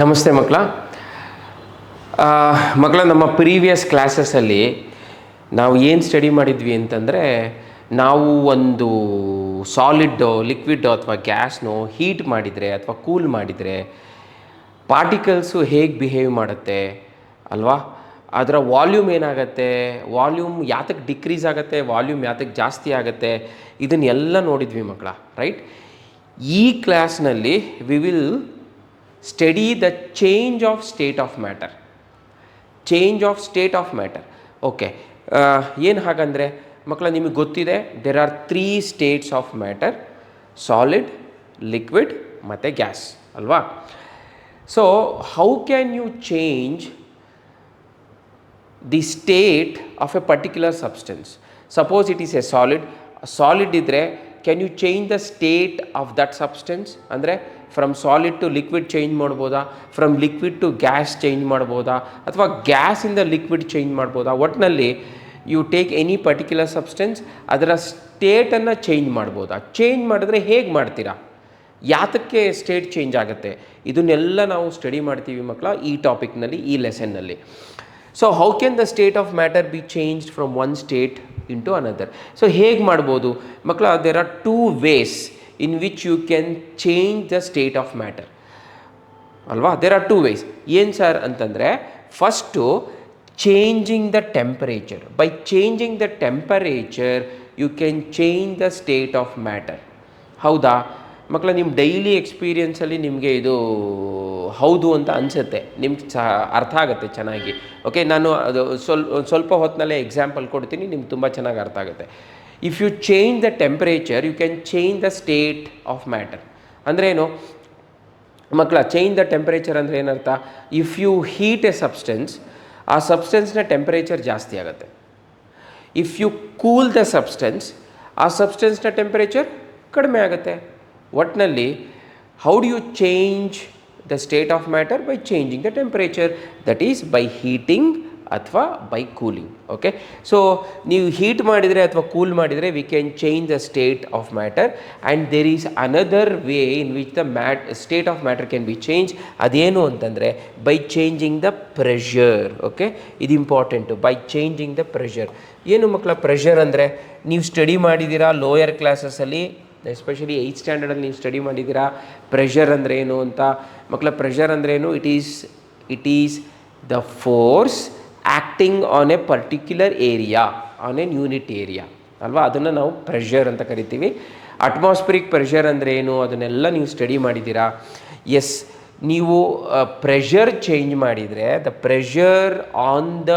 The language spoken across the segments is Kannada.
ನಮಸ್ತೆ ಮಕ್ಕಳ. ನಮ್ಮ ಪ್ರೀವಿಯಸ್ ಕ್ಲಾಸಸ್ಸಲ್ಲಿ ನಾವು ಏನು ಸ್ಟಡಿ ಮಾಡಿದ್ವಿ ಅಂತಂದರೆ, ನಾವು ಒಂದು ಸಾಲಿಡ್ಡೋ ಲಿಕ್ವಿಡ್ಡೋ ಅಥವಾ ಗ್ಯಾಸ್ನೋ ಹೀಟ್ ಮಾಡಿದರೆ ಅಥವಾ ಕೂಲ್ ಮಾಡಿದರೆ ಪಾರ್ಟಿಕಲ್ಸು ಹೇಗೆ ಬಿಹೇವ್ ಮಾಡುತ್ತೆ ಅಲ್ವಾ, ಅದರ ವಾಲ್ಯೂಮ್ ಏನಾಗುತ್ತೆ, ವಾಲ್ಯೂಮ್ ಯಾತಕ್ಕೆ ಡಿಕ್ರೀಸ್ ಆಗುತ್ತೆ, ವಾಲ್ಯೂಮ್ ಯಾತಕ್ಕೆ ಜಾಸ್ತಿ ಆಗುತ್ತೆ, ಇದನ್ನೆಲ್ಲ ನೋಡಿದ್ವಿ ಮಕ್ಕಳ. ರೈಟ್. ಈ ಕ್ಲಾಸ್ನಲ್ಲಿ we will study the change of state of matter. Okay, ಏನು ಹಾಗಂದರೆ ಮಕ್ಕಳ, ನಿಮಗೆ ಗೊತ್ತಿದೆ there are 3 states of matter: solid, liquid ಮತ್ತು ಗ್ಯಾಸ್ ಅಲ್ವಾ. So how can you change the state of a particular substance? Suppose it is a solid ಇದ್ದರೆ can you change the state of that substance? ಅಂದರೆ from solid to liquid change ಮಾಡ್ಬೋದಾ, from liquid to gas change ಮಾಡ್ಬೋದಾ, ಅಥವಾ ಗ್ಯಾಸಿಂದ ಲಿಕ್ವಿಡ್ ಚೇಂಜ್ ಮಾಡ್ಬೋದಾ? ಒಟ್ಟಿನಲ್ಲಿ you take any particular substance, ಅದರ ಸ್ಟೇಟನ್ನು ಚೇಂಜ್ ಮಾಡ್ಬೋದಾ? ಚೇಂಜ್ ಮಾಡಿದ್ರೆ ಹೇಗೆ ಮಾಡ್ತೀರಾ, ಯಾತಕ್ಕೆ ಸ್ಟೇಟ್ ಚೇಂಜ್ ಆಗುತ್ತೆ, ಇದನ್ನೆಲ್ಲ ನಾವು ಸ್ಟಡಿ ಮಾಡ್ತೀವಿ ಮಕ್ಕಳ ಈ ಟಾಪಿಕ್ನಲ್ಲಿ, ಈ ಲೆಸನ್ನಲ್ಲಿ. So how can the state of matter be changed from one state into another? So ಹೇಗೆ ಮಾಡ್ಬೋದು ಮಕ್ಕಳ? There are 2 ways in which you can change the state of matter ಅಲ್ವಾ. There are 2 ways. ಏನು ಸರ್ ಅಂತಂದರೆ, first changing the temperature. By changing the temperature you can change the state of matter. ಹೌದಾ ಮಕ್ಕಳ? ನಿಮ್ಮ ಡೈಲಿ ಎಕ್ಸ್ಪೀರಿಯನ್ಸಲ್ಲಿ ನಿಮಗೆ ಇದು ಹೌದು ಅಂತ ಅನಿಸುತ್ತೆ, ನಿಮ್ಗೆ ಅರ್ಥ ಆಗುತ್ತೆ ಚೆನ್ನಾಗಿ. ಓಕೆ, ನಾನು ಅದು ಸ್ವಲ್ಪ ಹೊತ್ತಿನಲ್ಲೇ ಎಕ್ಸಾಂಪಲ್ ಕೊಡ್ತೀನಿ, ನಿಮ್ಗೆ ತುಂಬ ಚೆನ್ನಾಗಿ ಅರ್ಥ ಆಗುತ್ತೆ. If you change the temperature you can change the state of matter. ಅಂದರೆ ಏನು ಮಕ್ಕಳ? ಚೇಂಜ್ ದ ಟೆಂಪರೇಚರ್ ಅಂದರೆ ಏನರ್ಥ? If you heat a substance, ಆ ಸಬ್ಸ್ಟೆನ್ಸ್ನ ಟೆಂಪರೇಚರ್ ಜಾಸ್ತಿ ಆಗುತ್ತೆ. If you cool the substance, ಆ ಸಬ್ಸ್ಟೆನ್ಸ್ನ ಟೆಂಪರೇಚರ್ ಕಡಿಮೆ ಆಗುತ್ತೆ. ಒಟ್ಟಿನಲ್ಲಿ how do you change the state of matter? By changing the temperature, that is by heating ಅಥವಾ ಬೈ ಕೂಲಿಂಗ್. ಓಕೆ, ಸೊ ನೀವು ಹೀಟ್ ಮಾಡಿದರೆ ಅಥವಾ ಕೂಲ್ ಮಾಡಿದರೆ we can change the state of matter. And there is another way in which the state of matter can be change. ಅದೇನು ಅಂತಂದರೆ by changing the pressure. Okay, ಇದು important, by changing the pressure. ಏನು ಮಕ್ಕಳ ಪ್ರೆಷರ್ ಅಂದರೆ? ನೀವು ಸ್ಟಡಿ ಮಾಡಿದ್ದೀರಾ ಲೋಯರ್ ಕ್ಲಾಸಸ್ಸಲ್ಲಿ, ಎಸ್ಪೆಷಲಿ 8th ಸ್ಟ್ಯಾಂಡರ್ಡಲ್ಲಿ ನೀವು ಸ್ಟಡಿ ಮಾಡಿದ್ದೀರಾ ಪ್ರೆಷರ್ ಅಂದರೆ ಏನು ಅಂತ. ಮಕ್ಕಳ ಪ್ರೆಷರ್ ಅಂದ್ರೇನು? It is the force acting on A particular area, on N unit area ಅಲ್ವಾ, ಅದನ್ನು ನಾವು ಪ್ರೆಷರ್ ಅಂತ ಕರಿತೀವಿ. ಅಟ್ಮಾಸ್ಫಿರಿಕ್ ಪ್ರೆಷರ್ ಅಂದರೆ ಏನು, ಅದನ್ನೆಲ್ಲ ನೀವು ಸ್ಟಡಿ ಮಾಡಿದ್ದೀರಾ. ಎಸ್, ನೀವು ಪ್ರೆಷರ್ ಚೇಂಜ್ ಮಾಡಿದರೆ, the pressure on the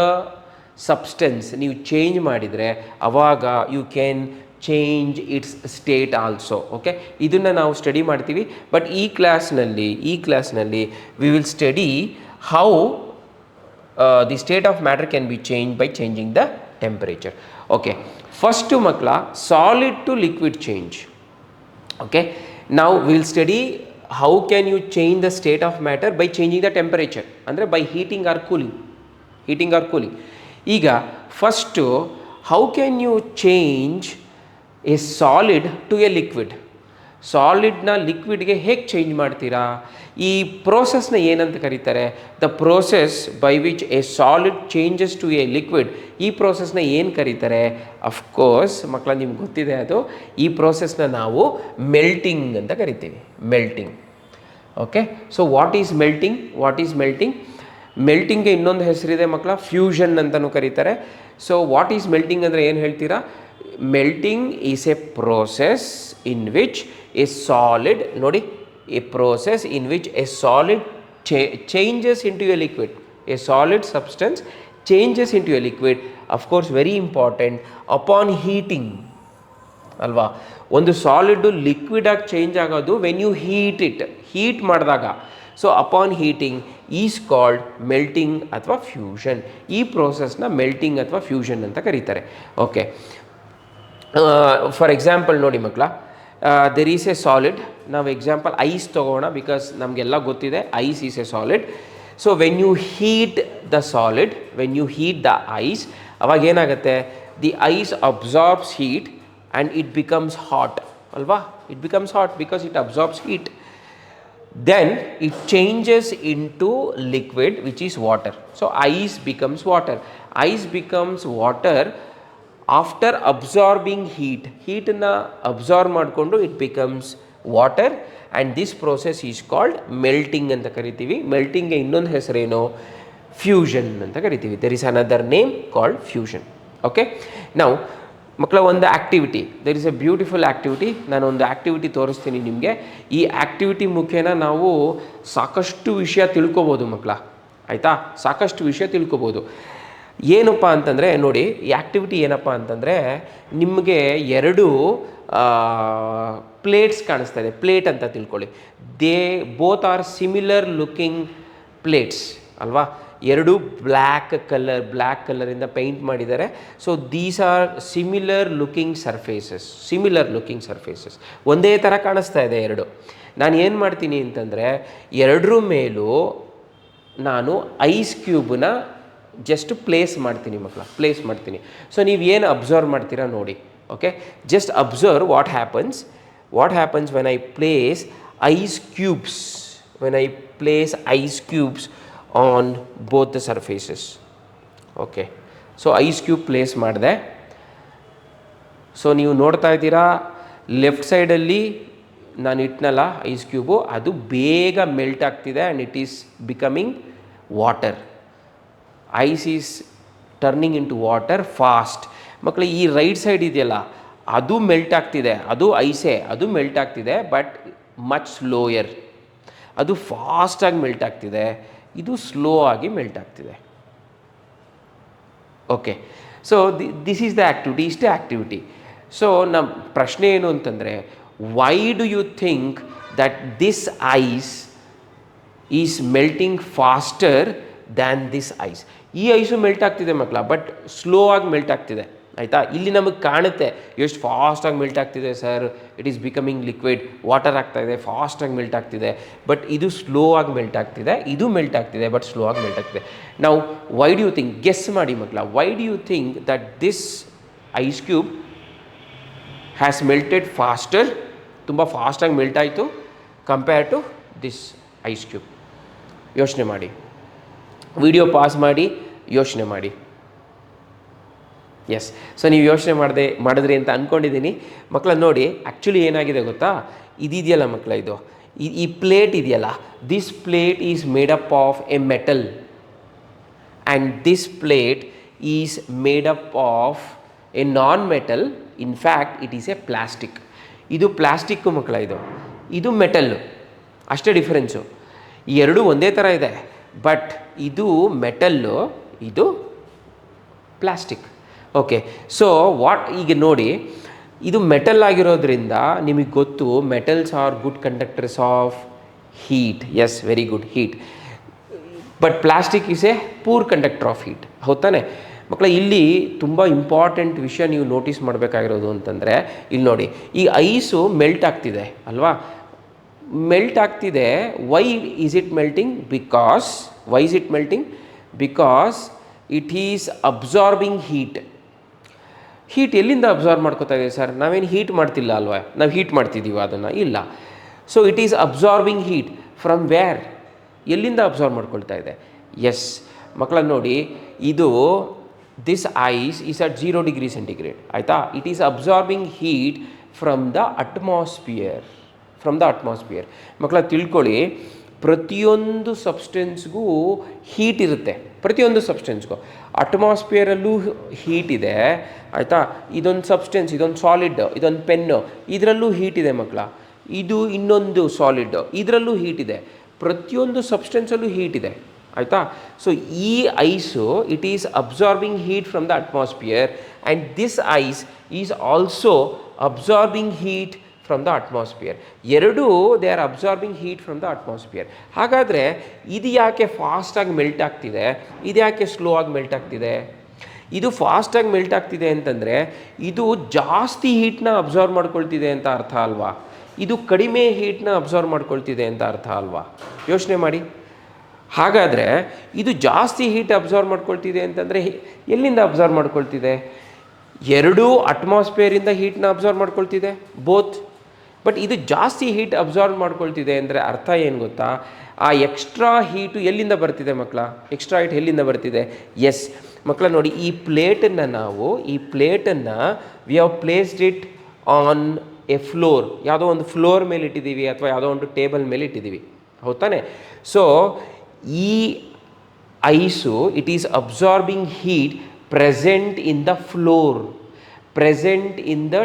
substance ನೀವು ಚೇಂಜ್ ಮಾಡಿದರೆ ಅವಾಗ you can change its state also. Okay, ಇದನ್ನು ನಾವು ಸ್ಟಡಿ ಮಾಡ್ತೀವಿ. ಬಟ್ ಈ ಕ್ಲಾಸ್ನಲ್ಲಿ we will study how the state of matter can be change by changing the temperature. Okay, first ಮಕ್ಕಳ solid to liquid change. Okay, ನಾವು will study how can you change the state of matter by changing the temperature, ಅಂದರೆ ಬೈ ಹೀಟಿಂಗ್ ಆರ್ ಕೂಲಿಂಗ್. ಈಗ first how can you change a solid to a liquid? ಸಾಲಿಡ್ನ ಲಿಕ್ವಿಡ್ಗೆ ಹೇಗೆ ಚೇಂಜ್ ಮಾಡ್ತೀರಾ? ಈ ಪ್ರೋಸೆಸ್ನ ಏನಂತ ಕರೀತಾರೆ? The process by which a solid changes to a liquid. ಈ ಪ್ರೋಸೆಸ್ನ ಏನು ಕರೀತಾರೆ? ಅಫ್ಕೋರ್ಸ್ ಮಕ್ಕಳ, ನಿಮ್ಗೆ ಗೊತ್ತಿದೆ ಅದು. ಈ ಪ್ರೋಸೆಸ್ನ ನಾವು ಮೆಲ್ಟಿಂಗ್ ಅಂತ ಕರಿತೀವಿ, melting. Okay, so what is melting? ಮೆಲ್ಟಿಂಗ್ಗೆ ಇನ್ನೊಂದು ಹೆಸರಿದೆ ಮಕ್ಕಳ, ಫ್ಯೂಷನ್ ಅಂತಲೂ ಕರೀತಾರೆ. ಸೊ ವಾಟ್ ಈಸ್ ಮೆಲ್ಟಿಂಗ್ ಅಂದರೆ ಏನು ಹೇಳ್ತೀರಾ? Melting is a process in which a solid, ನೋಡಿ, a process in which a solid changes into a liquid. A solid substance changes into a liquid. Of course, very important, upon heating ಅಲ್ವಾ. ಒಂದು ಸಾಲಿಡ್ಡು ಲಿಕ್ವಿಡಾಗಿ ಚೇಂಜ್ ಆಗೋದು ವೆನ್ ಯು ಹೀಟ್ ಮಾಡಿದಾಗ. So upon heating is called melting ಅಥವಾ ಫ್ಯೂಷನ್. ಈ ಪ್ರೋಸೆಸ್ನ ಮೆಲ್ಟಿಂಗ್ ಅಥವಾ ಫ್ಯೂಷನ್ ಅಂತ ಕರೀತಾರೆ. ಓಕೆ, ಫಾರ್ ಎಕ್ಸಾಂಪಲ್ ನೋಡಿ ಮಕ್ಕಳ, ದೆರ್ ಈಸ್ ಎ ಸಾಲಿಡ್. ನಾವು ಎಕ್ಸಾಂಪಲ್ ಐಸ್ ತೊಗೋಣ, ಬಿಕಾಸ್ ನಮಗೆಲ್ಲ ಗೊತ್ತಿದೆ ice is a solid. So when you heat the ice, ಅವಾಗ ಏನಾಗುತ್ತೆ? The ice absorbs heat and it becomes hot ಅಲ್ವಾ. It becomes hot because it absorbs heat. then it changes into liquid which is water. So ice becomes water. Ice becomes water after absorbing heatನ ಅಬ್ಸಾರ್ಬ್ ಮಾಡಿಕೊಂಡು it becomes water. And this process is called melting ಅಂತ ಕರಿತೀವಿ. ಮೆಲ್ಟಿಂಗ್ಗೆ ಇನ್ನೊಂದು ಹೆಸರೇನು, ಫ್ಯೂಷನ್ ಅಂತ ಕರಿತೀವಿ. There is another name called fusion. Okay, ನಾವು ಮಕ್ಕಳ ಒಂದು activity, there is a beautiful activity. ನಾನು ಒಂದು ಆ್ಯಕ್ಟಿವಿಟಿ ತೋರಿಸ್ತೀನಿ ನಿಮಗೆ. ಈ ಆ್ಯಕ್ಟಿವಿಟಿ ಮುಖೇನ ನಾವು ಸಾಕಷ್ಟು ವಿಷಯ ತಿಳ್ಕೊಬೋದು ಮಕ್ಕಳ, ಆಯಿತಾ? ಸಾಕಷ್ಟು ವಿಷಯ ತಿಳ್ಕೊಬೋದು. ಏನಪ್ಪ ಅಂತಂದರೆ ನೋಡಿ, ಈ ಆ್ಯಕ್ಟಿವಿಟಿ ಏನಪ್ಪ ಅಂತಂದರೆ, ನಿಮಗೆ ಎರಡು ಪ್ಲೇಟ್ಸ್ ಕಾಣಿಸ್ತಾ ಇದೆ. ಪ್ಲೇಟ್ ಅಂತ ತಿಳ್ಕೊಳ್ಳಿ. They both are similar looking plates ಅಲ್ವಾ? ಎರಡು ಬ್ಲ್ಯಾಕ್ ಕಲರಿಂದ ಪೇಂಟ್ ಮಾಡಿದ್ದಾರೆ. So these are similar looking surfaces. ಒಂದೇ ಥರ ಕಾಣಿಸ್ತಾ ಇದೆ ಎರಡು. ನಾನು ಏನು ಮಾಡ್ತೀನಿ ಅಂತಂದರೆ, ಎರಡರ ಮೇಲೂ ನಾನು ಐಸ್ ಕ್ಯೂಬನ್ನ ಜಸ್ಟ್ ಪ್ಲೇಸ್ ಮಾಡ್ತೀನಿ ಮಕ್ಕಳ, ಪ್ಲೇಸ್ ಮಾಡ್ತೀನಿ. ಸೊ ನೀವು ಏನು ಅಬ್ಸರ್ವ್ ಮಾಡ್ತೀರಾ ನೋಡಿ. Okay, just observe what happens when I place ice cubes on both the surfaces. Okay, so ice cube place ಮಾಡಿದೆ. ಸೊ ನೀವು ನೋಡ್ತಾ ಇದ್ದೀರಾ, ಲೆಫ್ಟ್ ಸೈಡಲ್ಲಿ ನಾನು ಇಟ್ನಲ್ಲ ಐಸ್ ಕ್ಯೂಬು, ಅದು ಬೇಗ ಮೆಲ್ಟ್ ಆಗ್ತಿದೆ and it is becoming water. Ice is turning into water fast. ಮಕ್ಕಳು, ಈ ರೈಟ್ ಸೈಡ್ ಇದೆಯಲ್ಲ, ಅದು ಮೆಲ್ಟ್ ಆಗ್ತಿದೆ, ಅದು ಐಸೇ, ಅದು ಮೆಲ್ಟ್ ಆಗ್ತಿದೆ, ಬಟ್ ಮಚ್ ಸ್ಲೋಯರ್. ಅದು ಫಾಸ್ಟಾಗಿ ಮೆಲ್ಟ್ ಆಗ್ತಿದೆ, ಇದು ಸ್ಲೋ ಆಗಿ ಮೆಲ್ಟ್ ಆಗ್ತಿದೆ. Okay, so this is the activity. ಇಷ್ಟೇ ಆ್ಯಕ್ಟಿವಿಟಿ. ಸೊ ನಮ್ಮ ಪ್ರಶ್ನೆ ಏನು ಅಂತಂದರೆ, why do you think that this ice is melting faster than this ice? ಈ ಐಸು ಮೆಲ್ಟ್ ಆಗ್ತಿದೆ ಮಕ್ಕಳ, ಬಟ್ ಸ್ಲೋ ಆಗಿ ಮೆಲ್ಟ್ ಆಗ್ತಿದೆ, ಆಯಿತಾ? ಇಲ್ಲಿ ನಮಗೆ ಕಾಣುತ್ತೆ ಎಷ್ಟು ಫಾಸ್ಟಾಗಿ ಮೆಲ್ಟ್ ಆಗ್ತಿದೆ sir, it is becoming liquid, water ಆಗ್ತಾಯಿದೆ, ಫಾಸ್ಟಾಗಿ ಮೆಲ್ಟ್ ಆಗ್ತಿದೆ. ಬಟ್ ಇದು ಸ್ಲೋ ಆಗಿ ಮೆಲ್ಟ್ ಆಗ್ತಿದೆ, ಇದು ಮೆಲ್ಟ್ ಆಗ್ತಿದೆ, ಬಟ್ ಸ್ಲೋ ಆಗಿ ಮೆಲ್ಟ್ ಆಗ್ತಿದೆ. ನಾವು why do you think, guess ಮಾಡಿ ಮಕ್ಕಳ, why do you think that this ice cube has melted faster, ತುಂಬ ಫಾಸ್ಟಾಗಿ ಮೆಲ್ಟ್ ಆಯಿತು, compare to this ice cube? ಯೋಚನೆ ಮಾಡಿ, ವಿಡಿಯೋ ಪಾಸ್ ಮಾಡಿ ಯೋಚನೆ ಮಾಡಿ. ಎಸ್, ಸೊ ನೀವು ಯೋಚನೆ ಮಾಡಿದ್ರಿ ಅಂತ ಅಂದ್ಕೊಂಡಿದ್ದೀನಿ ಮಕ್ಕಳ. ನೋಡಿ, ಆ್ಯಕ್ಚುಲಿ ಏನಾಗಿದೆ ಗೊತ್ತಾ, ಇದೆಯಲ್ಲ ಮಕ್ಕಳ, ಈ ಪ್ಲೇಟ್ ಇದೆಯಲ್ಲ, this plate is made up of A metal and this plate is made up of A non metal. In fact it is A plastic. ಇದು ಪ್ಲಾಸ್ಟಿಕ್ಕು ಮಕ್ಕಳ, ಇದು ಮೆಟಲ್ಲು, ಅಷ್ಟೇ ಡಿಫ್ರೆನ್ಸು. ಈ ಎರಡೂ ಒಂದೇ ಥರ ಇದೆ, ಬಟ್ ಇದು ಮೆಟಲ್ಲು, ಇದು ಪ್ಲಾಸ್ಟಿಕ್. ಓಕೆ, ಸೊ ಈಗ ನೋಡಿ, ಇದು ಮೆಟಲ್ ಆಗಿರೋದ್ರಿಂದ ನಿಮಗೆ ಗೊತ್ತು, metals are good conductors of heat. Yes, very good, heat. But plastic is a poor conductor of heat. ಹೌದಾನೆ ಮಕ್ಕಳ? ಇಲ್ಲಿ ತುಂಬ ಇಂಪಾರ್ಟೆಂಟ್ ವಿಷಯ ನೀವು ನೋಟಿಸ್ ಮಾಡಬೇಕಾಗಿರೋದು ಅಂತಂದರೆ, ಇಲ್ಲಿ ನೋಡಿ, ಈ ಐಸು ಮೆಲ್ಟ್ ಆಗ್ತಿದೆ ಅಲ್ವಾ? ಮೆಲ್ಟ್ ಆಗ್ತಿದೆ. Why is it melting? Because it is absorbing heat. ಎಲ್ಲಿಂದ ಅಬ್ಸಾರ್ಬ್ ಮಾಡ್ಕೋತಾ ಇದೆ ಸರ್? ನಾವೇನು ಹೀಟ್ ಮಾಡ್ತಿಲ್ಲ ಅಲ್ವಾ? ನಾವು ಹೀಟ್ ಮಾಡ್ತಿದ್ದೀವಿ ಅದನ್ನು? ಇಲ್ಲ. So it is absorbing heat from where? ಎಲ್ಲಿಂದ ಅಬ್ಸಾರ್ಬ್ ಮಾಡ್ಕೊಳ್ತಾ ಇದೆ? ಎಸ್ ಮಕ್ಕಳ, ನೋಡಿ, this ice is at 0 degree centigrade, ಆಯಿತಾ? It is absorbing heat from the atmosphere. ಮಕ್ಕಳ ತಿಳ್ಕೊಳ್ಳಿ, ಪ್ರತಿಯೊಂದು ಸಬ್ಸ್ಟೆನ್ಸ್ಗೂ ಹೀಟ್ ಇರುತ್ತೆ, ಪ್ರತಿಯೊಂದು ಸಬ್ಸ್ಟೆನ್ಸ್ಗೂ. ಅಟ್ಮಾಸ್ಫಿಯರಲ್ಲೂ ಹೀಟ್ ಇದೆ, ಆಯಿತಾ? ಇದೊಂದು ಸಬ್ಸ್ಟೆನ್ಸ್, ಇದೊಂದು ಸಾಲಿಡ್, ಇದೊಂದು ಪೆನ್ನು, ಇದರಲ್ಲೂ ಹೀಟ್ ಇದೆ ಮಕ್ಕಳ. ಇದು ಇನ್ನೊಂದು ಸಾಲಿಡ್, ಇದರಲ್ಲೂ ಹೀಟ್ ಇದೆ. ಪ್ರತಿಯೊಂದು ಸಬ್ಸ್ಟೆನ್ಸಲ್ಲೂ ಹೀಟ್ ಇದೆ, ಆಯಿತಾ? ಸೊ ಈ ice it is absorbing heat from the atmosphere and this ice is also absorbing heat from the atmosphere. ಎರಡೂ they are absorbing heat from the atmosphere. ಹಾಗಾದರೆ ಇದು ಯಾಕೆ ಫಾಸ್ಟಾಗಿ ಮೆಲ್ಟ್ ಆಗ್ತಿದೆ, ಇದು ಯಾಕೆ ಸ್ಲೋ ಆಗಿ ಮೆಲ್ಟ್ ಆಗ್ತಿದೆ? ಇದು ಫಾಸ್ಟಾಗಿ ಮೆಲ್ಟ್ ಆಗ್ತಿದೆ ಅಂತಂದರೆ ಇದು ಜಾಸ್ತಿ ಹೀಟ್ನ ಅಬ್ಸಾರ್ವ್ ಮಾಡ್ಕೊಳ್ತಿದೆ ಅಂತ ಅರ್ಥ ಅಲ್ವಾ? ಇದು ಕಡಿಮೆ ಹೀಟ್ನ ಅಬ್ಸಾರ್ವ್ ಮಾಡ್ಕೊಳ್ತಿದೆ ಅಂತ ಅರ್ಥ ಅಲ್ವಾ? ಯೋಚನೆ ಮಾಡಿ. ಹಾಗಾದರೆ ಇದು ಜಾಸ್ತಿ ಹೀಟ್ ಅಬ್ಸಾರ್ವ್ ಮಾಡ್ಕೊಳ್ತಿದೆ ಅಂತಂದರೆ ಎಲ್ಲಿಂದ ಅಬ್ಸಾರ್ವ್ ಮಾಡ್ಕೊಳ್ತಿದೆ? ಎರಡೂ ಅಟ್ಮಾಸ್ಫಿಯರಿಂದ ಹೀಟ್ನ ಅಬ್ಸಾರ್ವ್ ಮಾಡ್ಕೊಳ್ತಿದೆ, ಬೋತ್. ಬಟ್ ಇದು ಜಾಸ್ತಿ ಹೀಟ್ ಅಬ್ಸಾರ್ವ್ ಮಾಡ್ಕೊಳ್ತಿದೆ ಅಂದರೆ ಅರ್ಥ ಏನು ಗೊತ್ತಾ, ಆ ಎಕ್ಸ್ಟ್ರಾ ಹೀಟು ಎಲ್ಲಿಂದ ಬರ್ತಿದೆ ಮಕ್ಕಳ, ಎಕ್ಸ್ಟ್ರಾ ಹೀಟ್ ಎಲ್ಲಿಂದ ಬರ್ತಿದೆ? ಎಸ್ ಮಕ್ಕಳ ನೋಡಿ, ಈ ಪ್ಲೇಟನ್ನು we have placed it on a floor, ಯಾವುದೋ ಒಂದು ಫ್ಲೋರ್ ಮೇಲೆ ಇಟ್ಟಿದ್ದೀವಿ ಅಥವಾ ಯಾವುದೋ ಒಂದು ಟೇಬಲ್ ಮೇಲೆ ಇಟ್ಟಿದ್ದೀವಿ, ಹೌದಾನೆ? ಸೊ ಈ ice it is absorbing heat present in the floor, present in the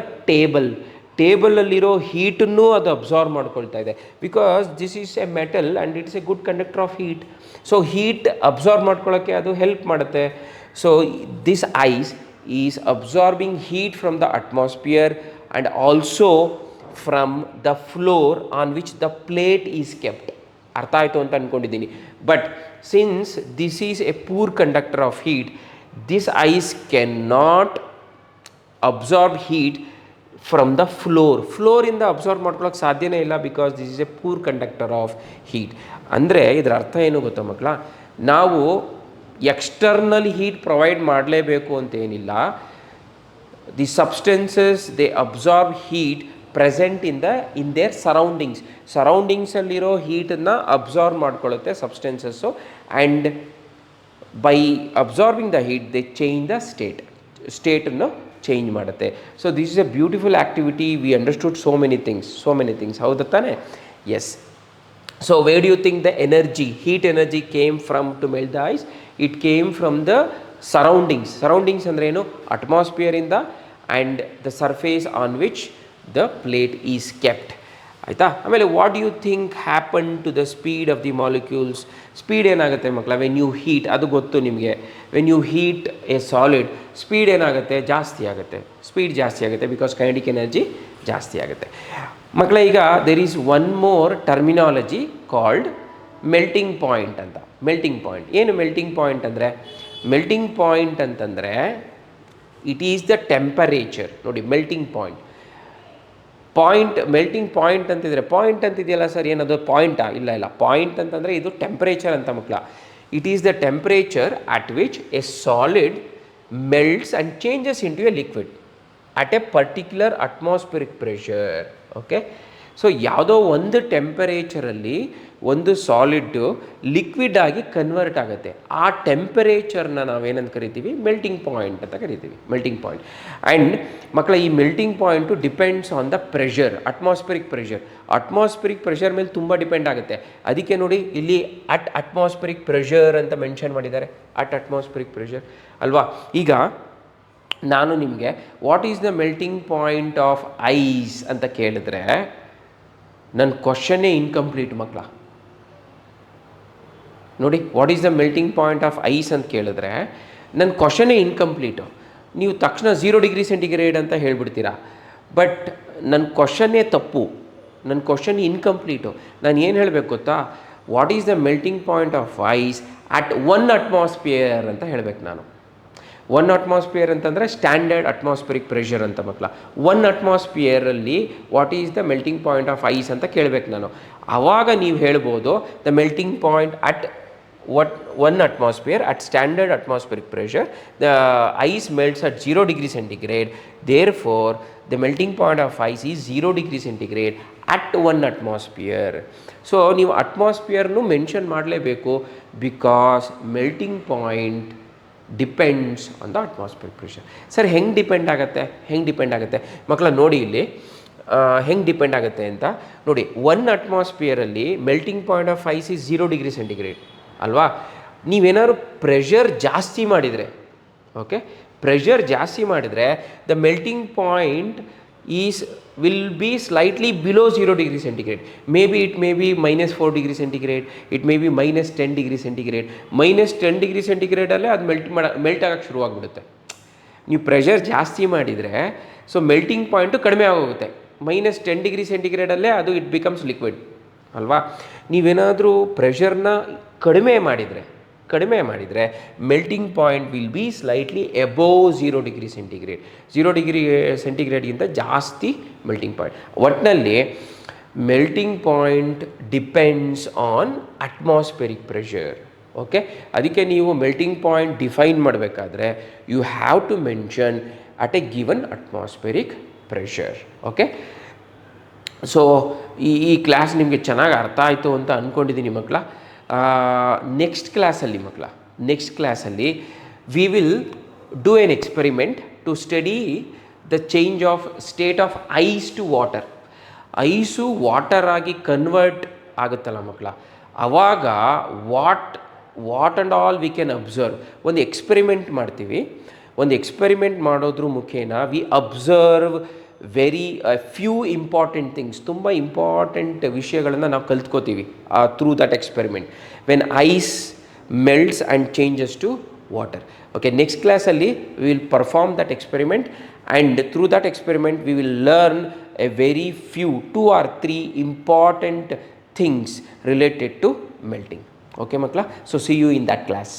ಟೇಬಲಲ್ಲಿರೋ ಹೀಟನ್ನು ಅದು ಅಬ್ಸಾರ್ವ್ ಮಾಡ್ಕೊಳ್ತಾ ಇದೆ. Because this is a metal and it's a good conductor of heat. So heat absorb ಮಾಡ್ಕೊಳ್ಳೋಕ್ಕೆ ಅದು ಹೆಲ್ಪ್ ಮಾಡುತ್ತೆ. So this ice is absorbing heat from the atmosphere and also from the floor on which the plate is kept. ಅರ್ಥ ಆಯಿತು ಅಂತ ಅಂದ್ಕೊಂಡಿದ್ದೀನಿ. But since this is a poor conductor of heat, this ice can not absorb heat from the ಫ್ಲೋರಿಂದ ಅಬ್ಸಾರ್ವ್ ಮಾಡ್ಕೊಳ್ಳೋಕೆ ಸಾಧ್ಯನೇ ಇಲ್ಲ, because this is a poor conductor of heat. ಅಂದರೆ ಇದರ ಅರ್ಥ ಏನು ಗೊತ್ತಾ ಮಕ್ಕಳ, ನಾವು ಎಕ್ಸ್ಟರ್ನಲ್ ಹೀಟ್ ಪ್ರೊವೈಡ್ ಮಾಡಲೇಬೇಕು ಅಂತೇನಿಲ್ಲ. The substances they absorb heat present in their ಸರೌಂಡಿಂಗ್ಸಲ್ಲಿರೋ ಹೀಟನ್ನು ಅಬ್ಸಾರ್ವ್ ಮಾಡ್ಕೊಳ್ಳುತ್ತೆ substances, and by absorbing the heat they change the ಸ್ಟೇಟನ್ನು ಚೇಂಜ್ ಮಾಡುತ್ತೆ. So this is a beautiful activity. We understood so many things, ಹೌದಾ ತಾನೆ? Yes. So where do you think the heat energy came from to melt the ice? It came from the surroundings ಅಂದರೆ ಏನು? ಅಟ್ಮಾಸ್ಫಿಯರಿಂದ and the surface on which the plate is kept. ಆಯಿತಾ? ಆಮೇಲೆ what you think happen to the speed of the molecules? Speed ಏನಾಗುತ್ತೆ ಮಕ್ಕಳ, ವೆನ್ ಯು ಹೀಟ್, ಅದು ಗೊತ್ತು ನಿಮಗೆ. When you heat a solid, speed ಏನಾಗುತ್ತೆ? ಜಾಸ್ತಿ ಆಗುತ್ತೆ ಬಿಕಾಸ್ ಕೈನೆಟಿಕ್ ಎನರ್ಜಿ ಜಾಸ್ತಿ ಆಗುತ್ತೆ. ಮಕ್ಕಳ ಈಗ there is one more terminology called melting point ಅಂತ. ಏನು ಮೆಲ್ಟಿಂಗ್ ಪಾಯಿಂಟ್ ಅಂದರೆ? ಮೆಲ್ಟಿಂಗ್ ಪಾಯಿಂಟ್ ಅಂತಂದರೆ ಇಟ್ ಈಸ್ ದ ಟೆಂಪರೇಚರ್. ನೋಡಿ, ಮೆಲ್ಟಿಂಗ್ ಪಾಯಿಂಟ್ ಅಂತಿದ್ರೆ, ಪಾಯಿಂಟ್ ಅಂತಿದೆಯಲ್ಲ ಸರ್, ಏನದು ಪಾಯಿಂಟಾ? ಇಲ್ಲ, ಪಾಯಿಂಟ್ ಅಂತಂದರೆ ಇದು ಟೆಂಪರೇಚರ್ ಅಂತ ಮಕ್ಕಳ. It is the temperature at which a solid melts and changes into a liquid at a particular atmospheric pressure. Okay, so ಯಾವುದೋ ಒಂದು ಟೆಂಪರೇಚರಲ್ಲಿ ಒಂದು ಸಾಲಿಡ್ಡು ಲಿಕ್ವಿಡ್ ಆಗಿ ಕನ್ವರ್ಟ್ ಆಗುತ್ತೆ. ಆ ಟೆಂಪರೇಚರ್ನ ನಾವೇನಂತ ಕರಿತೀವಿ? ಮೆಲ್ಟಿಂಗ್ ಪಾಯಿಂಟ್ ಅಂತ ಕರಿತೀವಿ. ಆ್ಯಂಡ್ ಮಕ್ಕಳ ಈ melting point depends on the pressure, atmospheric pressure ಮೇಲೆ ತುಂಬ ಡಿಪೆಂಡ್ ಆಗುತ್ತೆ. ಅದಕ್ಕೆ ನೋಡಿ ಇಲ್ಲಿ ಅಟ್ಮಾಸ್ಫಿರಿಕ್ ಪ್ರೆಷರ್ ಅಂತ ಮೆನ್ಷನ್ ಮಾಡಿದ್ದಾರೆ, ಅಟ್ಮಾಸ್ಫಿರಿಕ್ ಪ್ರೆಷರ್ ಅಲ್ವಾ. ಈಗ ನಾನು ನಿಮಗೆ what is the melting point of ice ಅಂತ ಕೇಳಿದ್ರೆ ನನ್ನ ಕ್ವಶನ್ನೇ ಇನ್ಕಂಪ್ಲೀಟ್ ಮಕ್ಕಳ. ನೋಡಿ, what is the melting point of ice ಅಂತ ಕೇಳಿದ್ರೆ ನನ್ನ ಕ್ವಶನ್ನೇ ಇನ್ಕಂಪ್ಲೀಟು. ನೀವು ತಕ್ಷಣ 0 ಡಿಗ್ರಿ ಸೆಂಟಿಗ್ರೇಡ್ ಅಂತ ಹೇಳ್ಬಿಡ್ತೀರಾ. ಬಟ್ ನನ್ನ ಕ್ವಶನ್ನೇ ತಪ್ಪು, ನನ್ನ ಕ್ವಶನ್ ಇನ್ಕಂಪ್ಲೀಟು. ನಾನು ಏನು ಹೇಳಬೇಕು ಗೊತ್ತಾ? What is the melting point of ice at 1 atmosphere ಅಂತ ಹೇಳಬೇಕು ನಾನು. 1 ಅಟ್ಮಾಸ್ಫಿಯರ್ ಅಂತಂದರೆ ಸ್ಟ್ಯಾಂಡರ್ಡ್ ಅಟ್ಮಾಸ್ಫಿರಿಕ್ ಪ್ರೆಷರ್ ಅಂತ ಮಕ್ಕಳ. 1 ಅಟ್ಮಾಸ್ಫಿಯರಲ್ಲಿ what is the melting point of ice ಅಂತ ಕೇಳಬೇಕು ನಾನು. ಆವಾಗ ನೀವು ಹೇಳ್ಬೋದು the melting point at 1 atmosphere at standard atmospheric pressure, the ice melts at 0 degree centigrade. Therefore, the melting point of ice is 0 degree centigrade at 1 atmosphere. So, ನೀವು ಅಟ್ಮಾಸ್ಫಿಯರ್ನು ಮೆನ್ಷನ್ ಮಾಡಲೇಬೇಕು, because melting point depends on the atmosphere pressure. Sir ಹೆಂಗೆ ಡಿಪೆಂಡ್ ಆಗುತ್ತೆ ಮಕ್ಕಳ? ನೋಡಿ ಇಲ್ಲಿ ಹೆಂಗೆ ಡಿಪೆಂಡ್ ಆಗುತ್ತೆ ಅಂತ ನೋಡಿ. 1 ಅಟ್ಮಾಸ್ಫಿಯರಲ್ಲಿ melting point of ice is 0 degree centigrade ಅಲ್ವಾ. ನೀವೇನಾದ್ರು ಪ್ರೆಷರ್ ಜಾಸ್ತಿ ಮಾಡಿದರೆ, ಓಕೆ, ಪ್ರೆಷರ್ ಜಾಸ್ತಿ ಮಾಡಿದರೆ the melting point will be slightly below 0 degree centigrade. Maybe it may be -4 degree centigrade, it may be -10 degree centigrade. -10 degree centigrade ಅಲ್ಲೇ ಅದು ಮೆಲ್ಟ್ ಆಗೋಕ್ಕೆ ಶುರುವಾಗ್ಬಿಡುತ್ತೆ. ನೀವು ಪ್ರೆಷರ್ ಜಾಸ್ತಿ ಮಾಡಿದರೆ ಸೊ ಮೆಲ್ಟಿಂಗ್ ಪಾಯಿಂಟು ಕಡಿಮೆ ಆಗೋಗುತ್ತೆ. -10 degree centigrade ಅದು ಇಟ್ ಬಿಕಮ್ಸ್ ಲಿಕ್ವಿಡ್ ಅಲ್ವಾ. ನೀವೇನಾದರೂ ಪ್ರೆಷರ್ನ ಕಡಿಮೆ ಮಾಡಿದರೆ melting point will be slightly above 0 degree centigrade. 0 degree ಸೆಂಟಿಗ್ರೇಡ್ಗಿಂತ ಜಾಸ್ತಿ ಮೆಲ್ಟಿಂಗ್ ಪಾಯಿಂಟ್. ಒಟ್ಟಿನಲ್ಲಿ melting point depends on atmospheric pressure. Okay, ಅದಕ್ಕೆ ನೀವು ಮೆಲ್ಟಿಂಗ್ ಪಾಯಿಂಟ್ ಡಿಫೈನ್ ಮಾಡಬೇಕಾದ್ರೆ you have to mention at a given atmospheric pressure. Okay, so ಈ ಕ್ಲಾಸ್ ನಿಮಗೆ ಚೆನ್ನಾಗಿ ಅರ್ಥ ಆಯಿತು ಅಂತ ಅಂದ್ಕೊಂಡಿದ್ದೀನಿ ಮಕ್ಕಳ. ನೆಕ್ಸ್ಟ್ ಕ್ಲಾಸಲ್ಲಿ we will do an experiment to study the change of state of ice to water. Ice water ಆಗಿ ಕನ್ವರ್ಟ್ ಆಗುತ್ತಲ್ಲ ಮಕ್ಕಳ, ಆವಾಗ what and all we can observe. ಒಂದು ಎಕ್ಸ್ಪೆರಿಮೆಂಟ್ ಮಾಡ್ತೀವಿ. ಒಂದು ಎಕ್ಸ್ಪೆರಿಮೆಂಟ್ ಮಾಡೋದ್ರ ಮುಖೇನ we observe very few important things, ತುಂಬ ಇಂಪಾರ್ಟೆಂಟ್ ವಿಷಯಗಳನ್ನು ನಾವು ಕಲ್ತ್ಕೋತೀವಿ through that experiment when ice melts and changes to water. Okay, next ಕ್ಲಾಸಲ್ಲಿ we will perform that experiment and through that experiment we will learn a very few 2 or 3 important things related to melting. Okay ಮಕ್ಕಳ, so see you in that class.